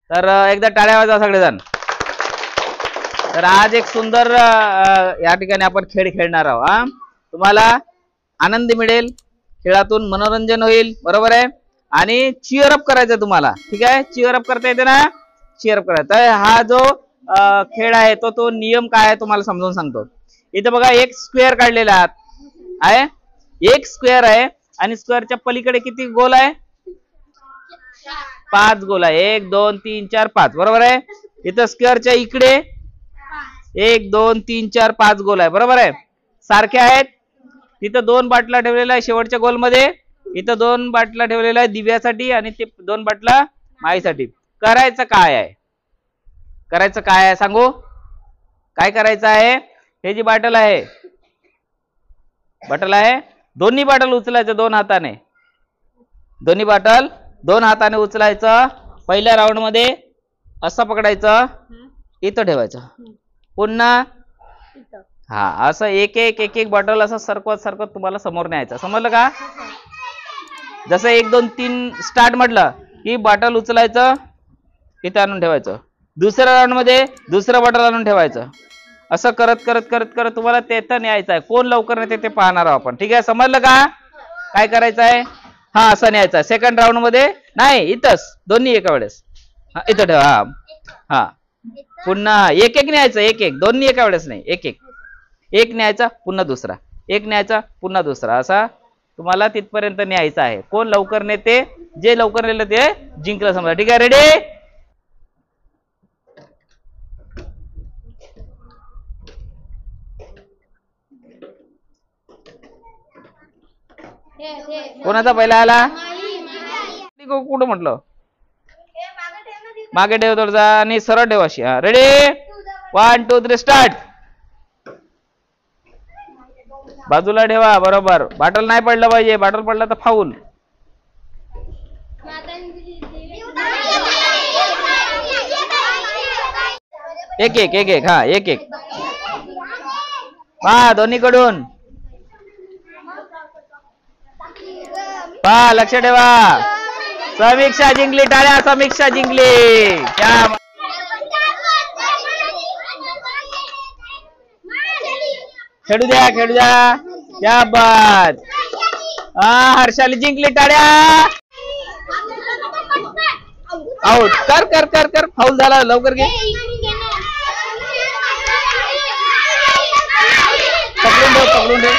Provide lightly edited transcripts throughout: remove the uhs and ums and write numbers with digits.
तर एकदा टाळ्या वाजवा सगळेजण. तर आज एक सुंदर या ठिकाणी आपण खेळ खेळणार आहोत. तुम्हाला आनंद मिळेल, खेळातून मनोरंजन होईल, बरोबर आहे. आणि चिअर अप करायचं तुम्हाला, ठीक आहे. चिअर अप करता येते ना, चिअर अप करायचं. तर हा जो खेळ आहे तो नियम काय आहे तुम्हाला समजावून सांगतो. इथे बघा एक स्क्वेअर काढलेला आहे, एक स्क्वेअर आहे आणि स्क्वेअरच्या पलीकडे किती गोल आहे, 5 गोल आहे. 1 2 3 4 5, बरोबर आहे. इथं स्क्वेअरच्या इकडे 1 2 3 4 5 गोल आहे, बरोबर आहे. सारखे आहेत. तिथं 2 बाटला ठेवलेला आहे शेवटच्या गोल मध्ये. इथं 2 बाटला ठेवलेला आहे दिव्यासाठी आणि ते 2 बाटला माईसाठी. करायचं काय आहे, करायचं काय आहे सांगू. काय करायचं आहे, हे जी बाटल आहे, बाटल आहे, दोन्ही बाटल उचलायचं 2 हाताने. दोन्ही बाटल 2 हाताने उचलायचं. पहिल्या राऊंड मध्ये असं पकडायचं, इथं ठेवायचं, पुन्हा हा असं एक एक बॉटल असं सरकवत सरकवत तुम्हाला समोर न्यायचं. समजलं का. जसं 1 2 3 स्टार्ट म्हटलं की बॉटल उचलायचं, इथं आणून ठेवायचं. दुसऱ्या राऊंड मध्ये दुसरं बॉटल आणून ठेवायचं. असं करत करत करत करत तुम्हाला तेथं न्यायचं आहे. कोण लवकर नेते ते पाहणार आहोत आपण, ठीक आहे. समजलं का काय करायचं आहे. हा असं न्यायचं. सेकंड राऊंड मध्ये नाही, इथंच दोन्ही एका वेळेस. इथं ठेवा. हा हा पुन्हा एक एक न्यायचं, एक एक, दोन्ही एका वेळेस नाही, एक एक. एक न्यायचा पुन्हा दुसरा, एक न्यायचा पुन्हा दुसरा, असा तुम्हाला तिथपर्यंत न्यायचा आहे. कोण लवकर नेते, जे लवकर नेलं ते जिंकलं समजा, ठीक आहे. रेडी. कोणाचा पहिला आला, कुठं म्हटलं, मागे ठेव थोडसा आणि सरळ ठेव अशी. हा रेडी 1 2 3 स्टार्ट. बाजूला ठेवा, बरोबर. बाटल नाही पडलं पाहिजे, बाटल पडला तर फाऊल. एक एक एक एक, हा एक एक पहा दोन्हीकडून. पहा, लक्ष ठेवा. समीक्षा जिंकली, टाळ्या. समीक्षा जिंकली. खेळू द्या, खेळू द्या. क्या बात. हर्षाली जिंकली, टाळ्या. आउट. कर कर कर कर, फाऊल झाला, लवकर घे. पकडून ठेव, पकडून ठेव.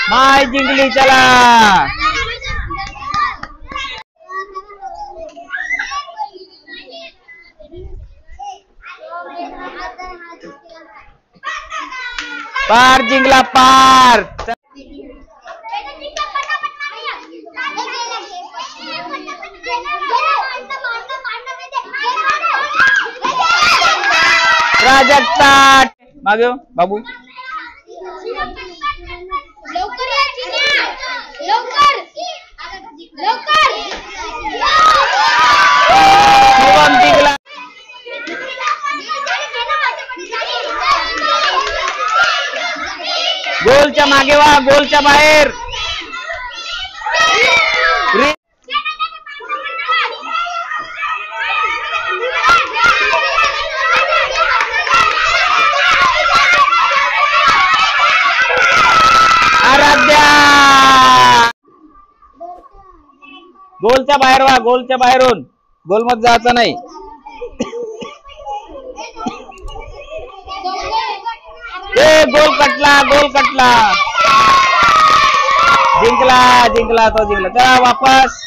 माय जिंकली, चला. पार जिंकला, पार. प्राजक्ता मागे बाबू. गोलच्या मागे वा, गोलच्या बाहेर. आराध्या गोलच्या बाहेर वा, गोलच्या बाहेरून. गोल मध्ये जायचं नाही. गोल कटला, गोल कटला. जिंकला, जिंकला, तो जिंकला. चला वापस.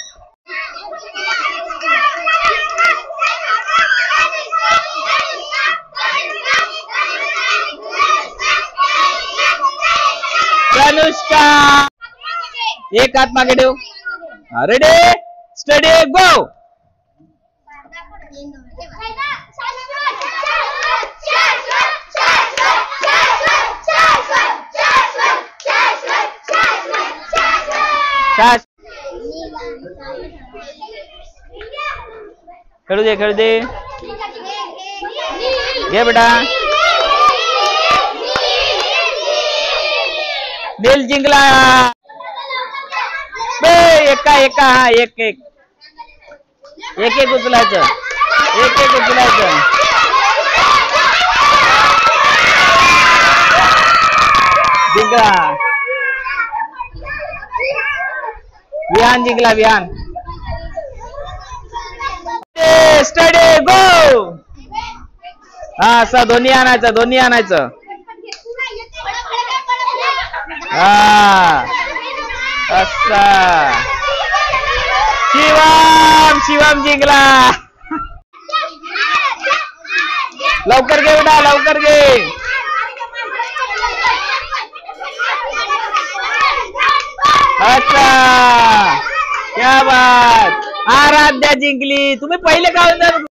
अनुष्का एक हात मागे ठेव. रेडी स्टडी गो. खेळू दे, खेळू दे. घे बेटा. नील जिंकला. एका एका हा एक एक एक एक उचलायचं एक एक उचलायचं. जिंकला विहान जिंकला विहान. स्टडी गो. हा असं दोन्ही आणायचं दोन्ही आणायचं. हा असा शिवम शिवम जिंकला. लवकर घे उडा लवकर घे. अच्छा क्या बात. आराध्या जिंकली. तुम्ही पहिले का होणार.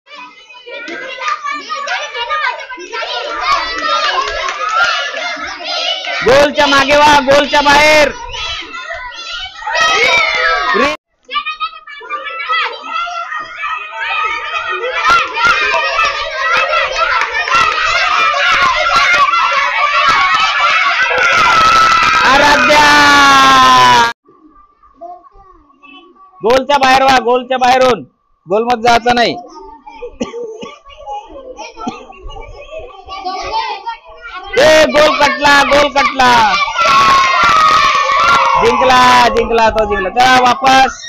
गोलच्या मागे वा गोलच्या बाहेर. आराध्या गोलच्या बाहेर वा गोलच्या बाहेरून. गोलमध्ये जायचं नाही. गोल कटला गोल कटला. जिंकला जिंकला तो जिंकला. चला वापस.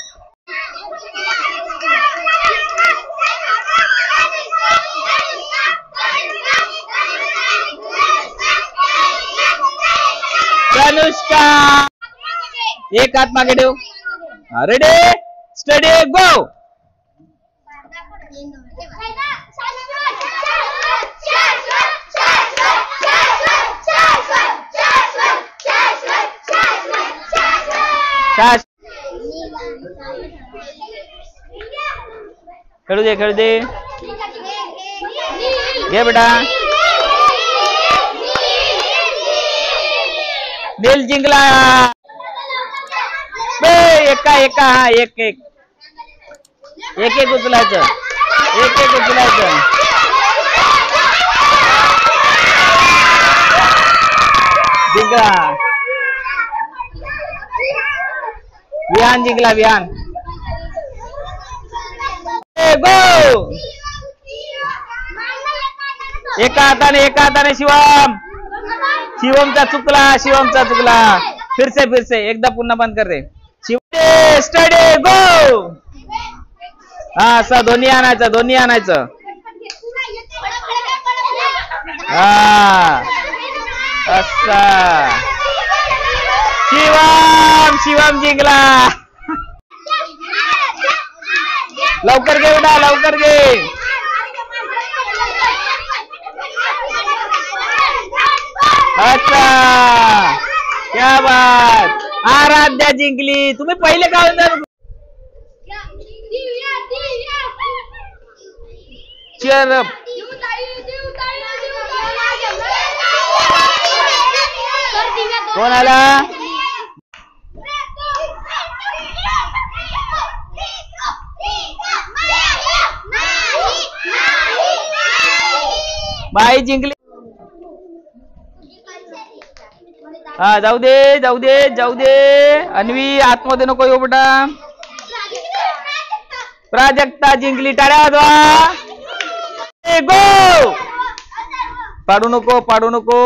अनुष्का एक हात मागे ठेव. रेडी स्टडी गो. खेळू दे खेळू दे. घे बेटा. नील जिंकला. एका एका हा एक एक एक एक उचलायचं एक एक उचलायचं. जिंकला विहान जिंकला विहान. गो. एका हाताने शिवम. शिवमचा चुकला शिवमचा चुकला. फिरसे एकदा पुन्हा बंद कर रे. शिव स्टडी गो. हा असं दोन्ही आणायचं दोन्ही आणायचं. हा असा शिवम शिवम जिंकला. लवकर घे उडा लवकर घे. अच्छा क्या बात. आराध्या जिंकली. तुम्ही पहिले का होणार. Chair up. कोण आला. बाई जिंकली. हा जाऊ दे जाऊ दे जाऊ दे. अन्वी आतमध्ये नको येऊ बेटा. प्राजक्ता जिंकली. टाळ्या वाजवा. गो. पाडू नको पाडू नको.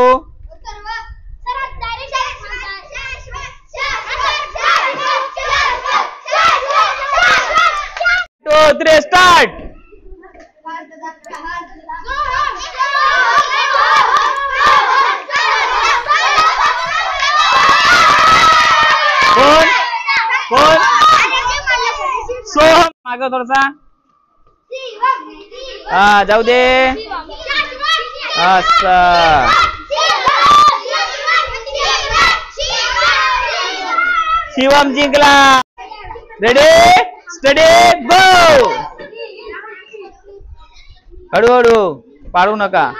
2 3 स्टार्ट. कोण कोण. सोहम माग थोडासा. हा जाऊ दे. असं शिवम जिंकला. रेडी स्टडी गो. हळूहळू पाडू नका.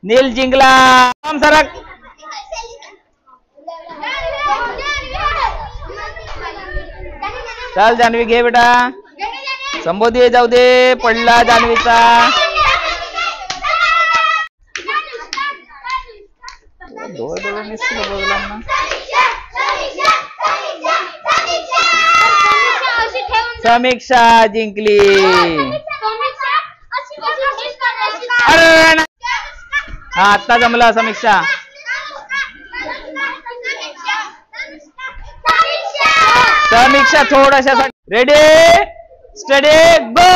नील जिंकला. सरक. चल जान्हवी घे बेटा. संबोधी जाऊ दे. पडला जान्हवीचा. समीक्षा जिंकली. अरे हा आता जमला समीक्षा. समीक्षा थोडाशा. रेडी स्टडी गो.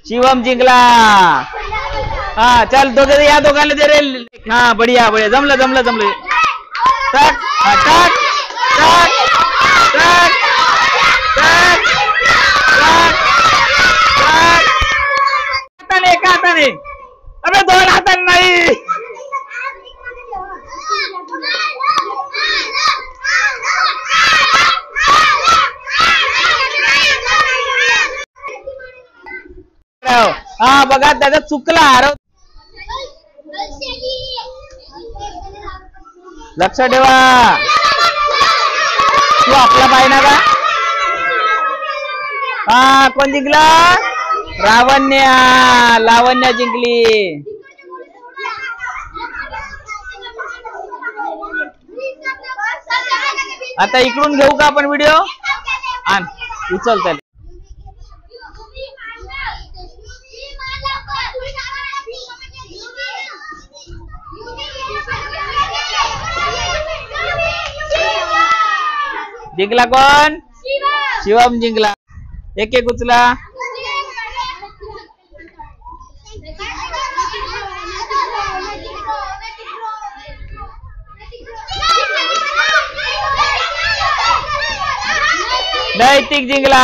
शिवम जिंकला. हा चल दोघे या दोघांना दे रे. हा बढिया बढिया जमलं जमलं जमलं. टक टक टक टक टक हाताने एका हाताने. अबे दोन हाताने नाही. हा बघा त्याचा चुकला. लक्ष ठेवा. तू आपला पाहिजे का. हा कोण जिंकला. लावण्या. लावण्या जिंकली. आता इकडून घेऊ का आपण व्हिडिओ. आण उचल त्याला. जिंकला कोण. शिवम जिंकला. एक एक उचला. नैतिक जिंकला.